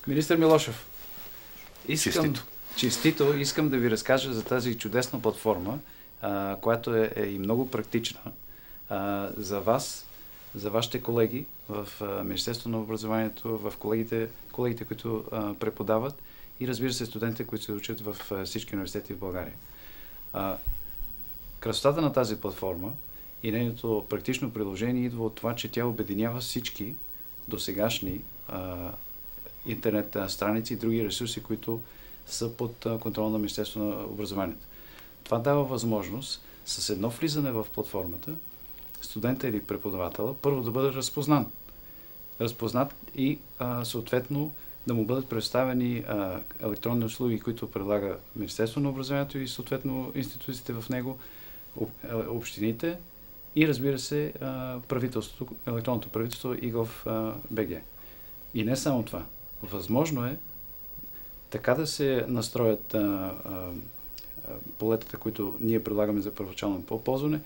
Министър Милошев, Честито. Честито, искам да ви разкажа за тази чудесна платформа, която е и много практична за вас, за вашите колеги в Министерството на образованието, в колегите, които преподават и разбира се студентите, които се учат в всички университети в България. Красотата на тази платформа и нейното практично приложение идва от това, че тя обединява всички досегашни интернет страници и други ресурси, които са под контрол на Министерството на образованието. Това дава възможност с едно влизане в платформата студента или преподавателя първо да бъде разпознат и съответно да му бъдат представени електронни услуги, които предлага Министерството на образованието и съответно институциите в него, общините и разбира се правителството, електронното правителство и gov.bg. И не само това. Възможно е така да се настроят полетата, които ние предлагаме за първоначално ползване,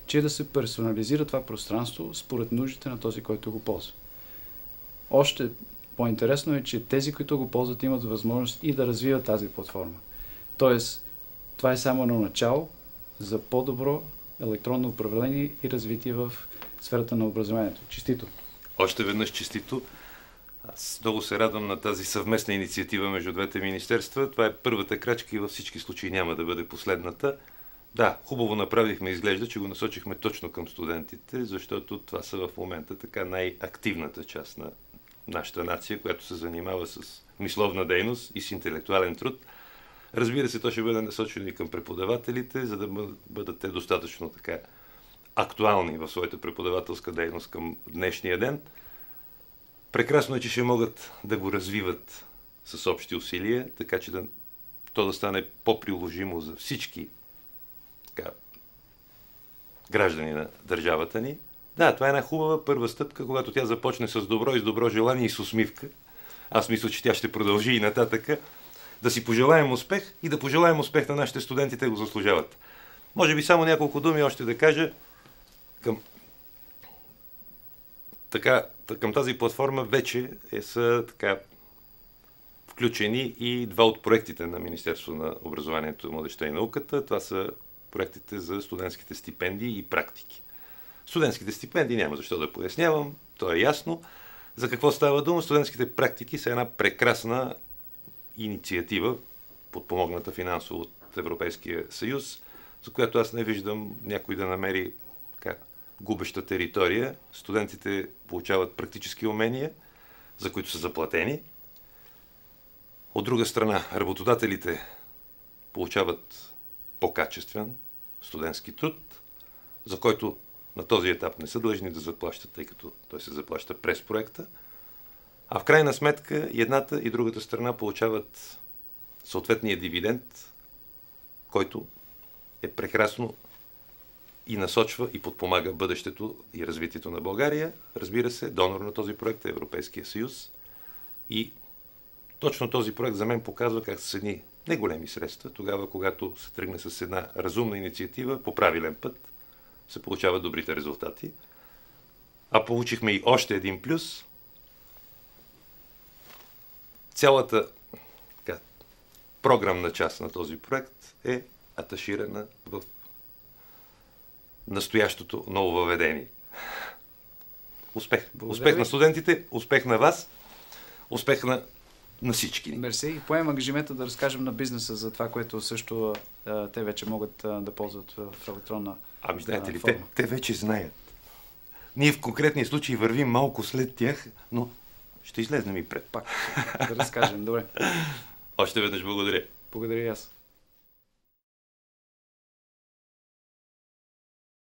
че да се персонализира това пространство според нуждите на този, който го ползва. Още по-интересно е, че тези, които го ползват, имат възможност и да развиват тази платформа. Тоест, това е само едно начало за по-добро електронно управление и развитие в сферата на образованието. Честито! Още веднъж честито! Аз много се радвам на тази съвместна инициатива между двете министерства. Това е първата крачка и във всички случаи няма да бъде последната. Да, хубаво направихме, изглежда, че го насочихме точно към студентите, защото това са в момента така най-активната част на нашата нация, която се занимава с мисловна дейност и с интелектуален труд. Разбира се, то ще бъде насочено и към преподавателите, за да бъдат те достатъчно така актуални в своята преподавателска дейност към днешния ден. Прекрасно е, че ще могат да го развиват с общи усилия, така че то да стане по-приложимо за всички граждани на държавата ни. Да, това е една хубава първа стъпка, когато тя започне с добро и с добро желание и с усмивка. Аз мисля, че тя ще продължи и нататъка. Да си пожелаем успех и да пожелаем успех на нашите студенти, те го заслужават. Може би само няколко думи още да кажа към тази платформа вече са включени и два от проектите на Министерството на образованието, младежта и науката. Това са проектите за студентските стипендии и практики. Студентските стипендии няма защо да пояснявам, то е ясно. За какво става дума? Студентските практики са една прекрасна инициатива, подпомогната финансово от Европейския съюз, за която аз не виждам някой да намери губеща територия. Студентите получават практически умения, за които са заплатени. От друга страна, работодателите получават по-качествен студентски труд, за който на този етап не са длъжни да заплащат, тъй като той се заплаща през проекта. А в крайна сметка и едната и другата страна получават съответния дивиденд, който е прекрасно и насочва и подпомага бъдещето и развитието на България. Разбира се, донор на този проект е Европейския съюз. И точно този проект за мен показва как с едни неголеми средства, тогава когато се тръгне с една разумна инициатива по правилен път, се получават добрите резултати. А получихме и още един плюс. Цялата програмна част на този проект е аташирана в настоящото ново въведение. Успех! Успех на студентите, успех на вас, успех на всички. Мерси. И поемам ангажимента да разкажем на бизнеса за това, което също те вече могат да ползват в електронна знаете ли, форма. те вече знаят. Ние в конкретния случай вървим малко след тях, но ще излезнем и пред. Пак да разкажем. Добре. Още веднъж благодаря. Благодаря и аз.